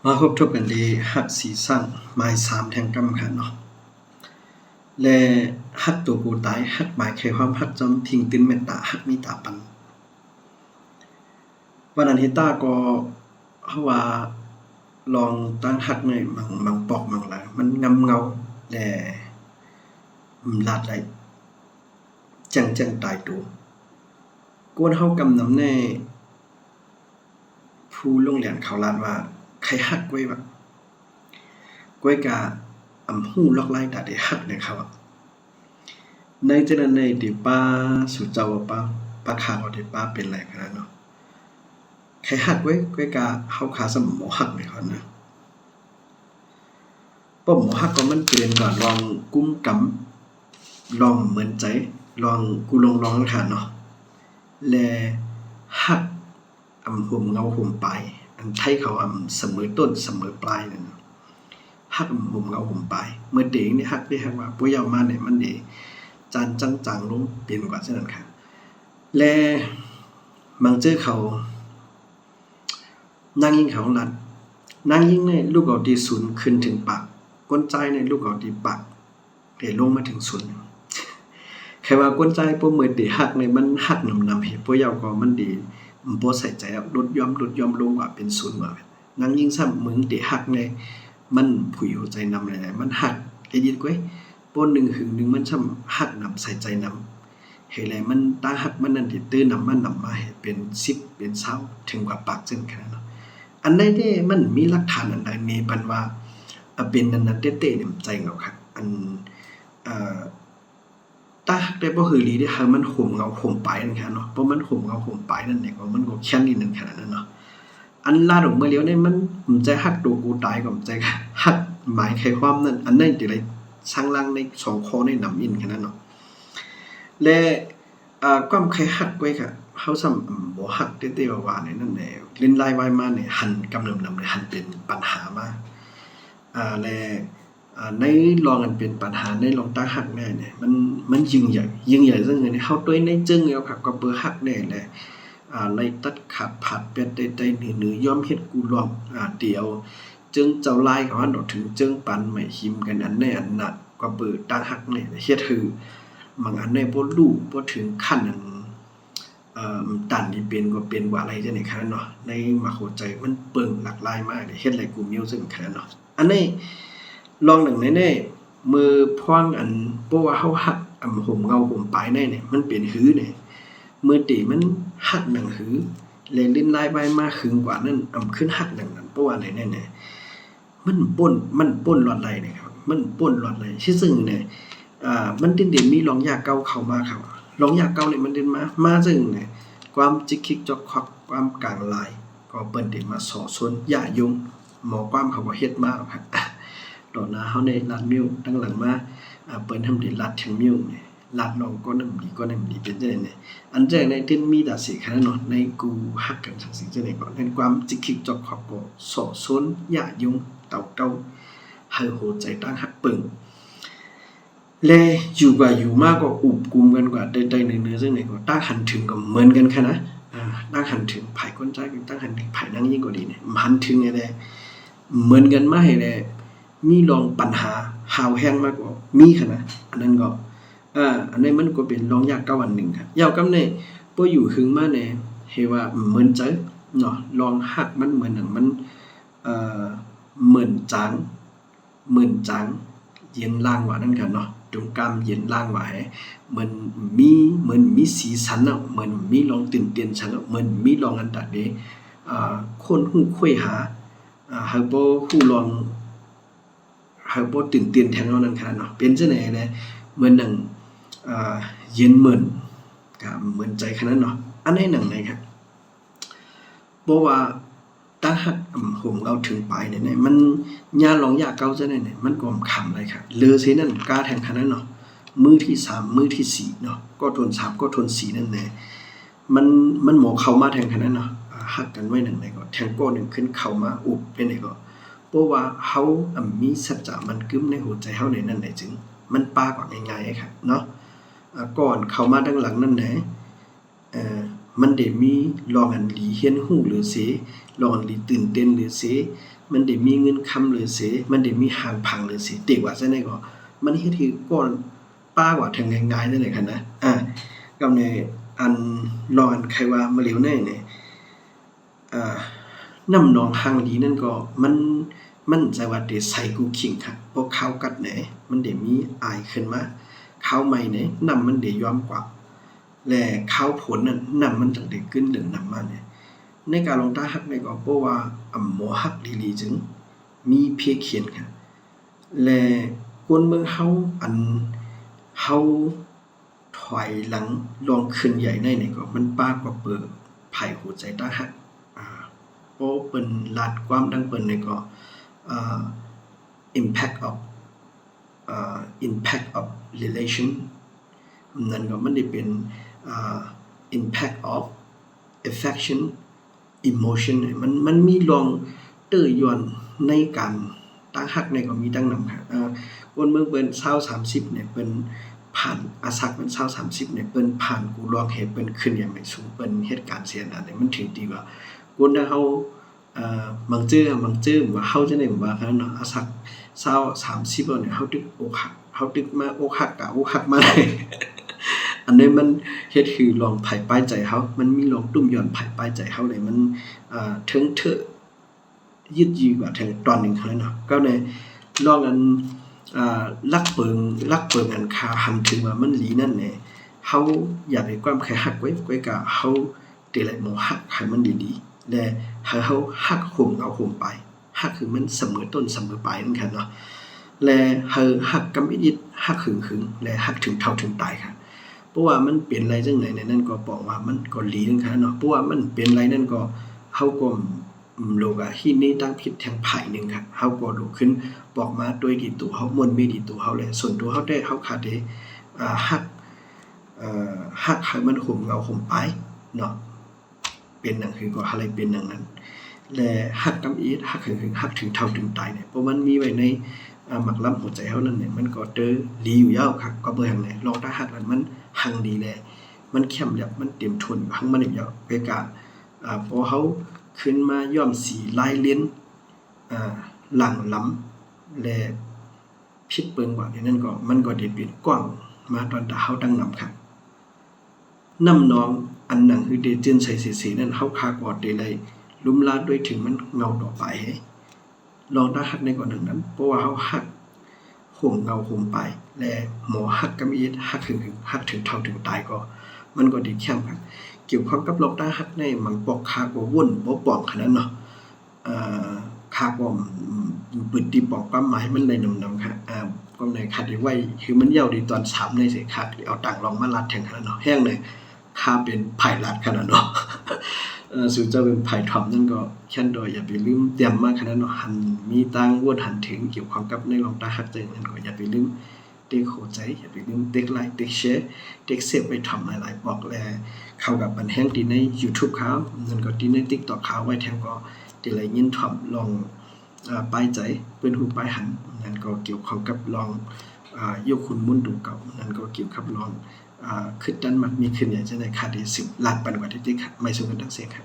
มาพบทุกกันดีฮักสีสั่งหมาย3แทงกำค่ะเนาะและฮักตัวกูตายฮักหมายแค่ความฮักจำพิงตินเมตตาฮักมีตาปันวันนั้นฮิต้าก็เขาว่าลองตั้งฮักในมังปอกมังละมันงำเงาและลาดไหลจังตายตัวกวนเฮากำนำในผู้ลงเรียนเขาลาดว่าใครฮักไว้วะก้อยกาหู้ลอกไล่ตาได้ฮักเนี่ยครับในเจนในดิป้าสุเจ้าป้าขาของดิป้าเป็นไรกันเนาะใครฮักไว้ก้อยกาเฮาขาสมหมอฮักเนี่ยครับนะป้อมหมอฮักก็มันเปลี่ยนก่อนลองกุ้มกำลองเหมือนใจลองกูลองค่ะเนาะแลฮักห่มเงาห่มปลายอันไทยเขาเสมอต้นเสมอปลายนั่นฮักห่มเงาห่มปลายเมื่อเด็กนี่ฮักได้ฮักว่าปุ้ยเอามาเนี่ยมันเดจานจังลงเปลี่ยนกว่าเช่นนั้นค่ะและบางเจอเขานั่งยิงเขาลัดนั่งยิงเนี่ยลูกเอาดีศูนย์ขึ้นถึงปากก้นใจเนี่ยลูกเอาดีปากเดลงมาถึงศูนย์แค่ว่าก้นใจพวกเมื่อเดฮักเนี่ยมันฮักนำเหตุปุ้ยเอาก็มันดีบ่ใส่ใจลดย่อมลงว่าเป็นศูนย์ว่านั่งยิงซ้ำมึงเดฮักในมันผุยหัวใจนำหลายๆมันฮักได้ยินก้อยปน1 หึง 1มันซ้ำฮักนำใส่ใจนำเฮ็ดแลมันตาฮักมันนั่นที่ตื้อนำมันนำมาให้เป็น10เป็น20ถึงกว่าปากจังขนาดเนาะอันใดเด้มันมีหลักฐานอันใดมีปันว่าเป็นนั้นๆเต้ๆนี่ใจเงาคักอันตาฮักได้บ่คือหลีเด้หามันห่มเงาห่มปลายนั่นค่ะเนาะเพราะมันห่มเงาห่มปลายนั่นเนี่ยก็มันก็แค่นี้นั่นขนาดนั้นเนาะอันลาดออกมาแล้วเนี่ยมันใจฮักตัวกูตายก็ใจฮักหมายแค่ความนั้นอันนั้นติไรช่างล่างใน2ข้อในนำอินขนาดเนาะและความใครฮักไว้ค่ะเฮาซ้ำบ่ฮักเต้ๆว่าๆเนี่ยนั่นแหละเล่นลายไว้มาเนี่ยหันกำเนิดนำเลยหันเป็นปัญหามาและในลองกันเป็นปัญหาในลองตั้งฮักแน่เนี่ยมันยิ่งใหญ่ซึ่งเนี่ยเฮาตัวในจึงแล้วค่ะก็เบอฮักแน่แหละไล่ตัดขาดผัดเป็ดใดๆเหนือยอมเฮ็ดกูลองเดียวจึงเจ้าลายของอันดอกถึงจึงปันไม่หิมกันอันแน่อันน่ะก็เปิดตั้งฮักแน่เฮ็ดคือบางอันแน่บ่รู้บ่ถึงขั้นนั้นตันนี่เป็นก็เป็นว่าอะไรจังได๋คั่นเนาะในมาเข้าใจมันเปิงหลากหลายมากเฮ็ดอะไรกูมิวซึ่งคั่นเนาะอันนี้ลองหนึ่งแน่ๆมือพ่วงอันเพราะว่าเฮาฮักห่มเงาห่มปลายแน่เนี่ยมันเป็นหือเนี่ยมือตีมันฮักหนังหือแลลิ้นลายใบมาขึงกว่านั้นขึ้นฮักหนังนั้นเพราะว่าอะไรแน่ๆมันป่นหลอดไหลเนี่ยครับมันป่นหลอดไหลซึ่งเนี่ยมันเด่นมีรองยาเก่าเข้ามาครับรองยาเก่าเนี่ยมันเด่นมาซึ่งเนี่ยความจิกคิกจอกคอกความกลางลายก็เปิ้นได้มาสอสนยายุงหมอความเขาก็เฮ็ดมาครับตอนนั้นเฮาในลาดมิ้วตั้งหลังมาเปิ้นทำดีลาดถึงมิ้วเนี่ยลาดลองก็นำดีเป็นจังได๋เนี่ยอันแรกในที่มีดาสิคั่นเนาะในกูฮักกันจังซี่จังได๋ก็ในความจิกคิกจอกคอกก็สอสนยายุงเต่าเก่าให้โหใจตั้งฮักปึงและอยู่กว่าอยู่มากก็อุบกุมกันกว่าใดๆเนื้อซึ่งไหนก็ตั้งหันถึงก็เหมือนกันค่ะนะตั้งหันถึงไผคนใจกันตั้งหันถึงไผนั่งยิ่งกว่าดีเนี่ยหันถึงเนี่ยแหละเหมือนกันมาให้แลมีลองปัญหาหาวแห้งมากกว่ามีค่ะนะอันนั้นก็อันนี้มันก็เป็นลองยากเก่าอันหนึ่งครับยาวกับเนี่ยบ่อยู่หึงมาเนี่ยเฮว่าเหมือนใจเนาะลองฮักมันเหมือนนั้นมันเหมือนจางเย็นล่างว่านั่นกันเนาะตรงกลางเย็นล่างว่าให้เหมือนมีสีสันเนาะเหมือนมีลองตื่นเต้นฉันเนาะเหมือนมีลองอันตัดเด้คนฮู้คุยหาเฮาบ่ฮู้ลองเฮาบ่ตื่นเต้นแทนเนาะนั่นค่ะเนาะเป็นจังได๋แหละเหมือนหนังเย็นเหมือนก็เหมือนใจขนาดเนาะอันไหนหนังไหนครับบ่ว่าตาฮักห่มเอาถึงปลายเนี่ยมันยาลองยาเก่าจังได๋เนี่ยมันก็ขำเลยครับเลอซินั่นกล้าแทงขนาดนั้นเนาะมือที่3มือที่4เนาะก็ทน3ก็ทน4นั่นแหละมันหมอเข้ามาแทงขนาดนั้นเนาะฮักกันไว้นั่นไหนก็แทงก้อนึงขึ้นเข้ามาอุบเป็นไหนก็เพราะว่าเฮามีสัจจะมันกึมในหัวใจเฮาในนั้นได้จึงมันปากว่าง่ายๆครับเนาะก่อนเข้ามาด้านหลังนั่นแหละ มันได้มีลองอันหลีเฮียนฮู้หรือเสลองอันหลีตื่นเต้นหรือเสมันได้มีเงินคำหรือเสมันได้มีหางพังหรือเสเด็กว่าจังได๋ก็มันเฮ็ดให้ก่อนป้าว่าถึงง่ายๆนั่นแหละคั่นนะกับในอันลองอันใครว่ามาเหลียวแน่เนี่ยน้ำหนองหางหลีนั่นก็มันจะว่าได้ใสกูขิงค่ะพอข้าวกัดแหนมันได้มีอายขึ้นมาข้าวใหม่เนี่ยน้ำมันได้ย้อมกว่าและข้าวผลนั้นน้ำมันจังได้ขึ้นเรื่องน้ำมาเนี่ยในการลงตาฮักในก็เพราะว่าหมอฮักลีจึงมีเพียเขียนค่ะและคนเมืองเฮาอันเฮาถอยหลังลองขึ้นใหญ่ในนี่ก็มันปากว่าเปิดไผหัวใจตาฮักเพราะเปิ้นลาดความดังเปิ้นนี่ก็impact of relation นั่นก็มันได้เป็นimpact of affection emotion มันมีลองเตื้อยอนในการตั้งฮักในก็มีตั้งนำค่ะคนเมืองเปิ้น20-30เนี่ยเปิ้นผ่านอาซักเป็น20-30เนี่ยเปิ้นผ่านกูลองเฮ็ดเปิ้นขึ้นอย่างไม่สูงเปิ้นเหตุการณ์เสียนั้นมันถึงดีกว่าคนถ้าเฮาบางจื้อว่าเฮาจังได๋ว่าคั่นเนาะอาซัก20-30เนี่ยเฮาตึกอกหักเฮาตึกมาอกหักกะอกหักมาเลยอันนี้มันเฮ็ดคือลองไผป้ายใจเฮามันมีลองตุ้มย้อนไผป้ายใจเฮาเลยมันถึงเถอะยืดยื้อกว่าถึงตอนนึงคั่นเนาะก็ในลองอันลักเปิงอันคาหันถึงว่ามันหลีนั่นแหละเฮาอย่าไปความใครฮักไว้กะเฮาเตะไหลหมอฮักให้มันดีๆและให้เฮาฮักข่มเอาข่มไปฮักคือมันเสมอต้นเสมอปลายนั่นค่ะเนาะและเฮาฮักกำอิดฮักหึงและฮักถึงเท่าถึงตายค่ะเพราะว่ามันเป็นไรจังไหนในนั้นก็บอกว่ามันก็หลีนั่นค่ะเนาะเพราะว่ามันเป็นไรนั่นก็เฮาก็โลกฮีนี่ตั้งผิดแทงไผนึงครับเฮาก็ดูขึ้นบอกมาด้วยดีตัวเฮามนมีดีตัวเฮาเลยส่วนตัวเฮาได้เฮาขาดได้ฮักให้มันห่มเงาห่มไปเนาะเป็นหนังคือก็อะไรเป็นหนังนั้นและฮักกำอีดฮักถึงฮักถึงเท่าถึงตายเนี่ยเพราะมันมีไว้ในหมักล้ำหัวใจเฮานั่นเนี่ยมันก็เตอลีอยู่ยาวครับก็เบิ่งไหนลองถ้าฮักนั้นมันหังดีแลมันเข้มแบบมันเต็มทนหังมันยาวไปกะพอเฮาขึ้นมาย่อมสีลายเลียนหลังล้ำและพิษเปิงกว่านั่นก็มันก็ได้เป็นกว้างมาตอนเฮาดังนำครับน้ำน้องอันหนังคือเดจืนใส่สีนั่นเฮาคากอดได้เลยลุ่มลาดด้วยถึงมันเงาต่อไปลองถ้าฮักในก่อนนั้นเพราะว่าเฮาฮักห่มเงาห่มไปและหมอฮักกำอีดฮักถึงเท่าถึงตายก็มันก็ดีแค่ครับเกี่ยวข้องกับลอกตาฮักในมังปอกคาก็วุ่นบ่ปอกขนาดเนาะคาก็ปึดตีปอกความหมายมันได้นำค่ะก็ในคัดไว้คือมันเหี่ยวดีตอน3ในสิคัดเอาตังลองมาลัดแทงขนาดเนาะแห้งเลยคาเป็นไผ่ลัดขนาดเนาะสู่เจ้าเป็นไผ่ถ่อมนั่นก็แค่นโดยอย่าไปลืมเตรียมมาขนาดเนาะหันมีตังวนหันถึงเกี่ยวข้องกับในลองตาฮักจังนั้นก็อย่าไปลืมเด็กเข้าใจอย่าไปลืมเด็กไลค์เด็กแชร์เด็กเซฟไปทำหลายๆบอกแลเข้ากับบันแห้งที่ใน YouTube เขานั่นก็ที่ใน TikTok เขาไว้แทงก็ที่ไรยินถ่อมลองป้ายใจเปิ้นหูป้ายหันนั่นก็เกี่ยวข้องกับลองยกคุณมุ่นดูเก่านั่นก็เกี่ยวกับลองขึ้นดันมักมีขึ้นอย่างเช่นในคาดี10ล้านปันกว่าที่ไม่สูงกันทั้งเสียงครับ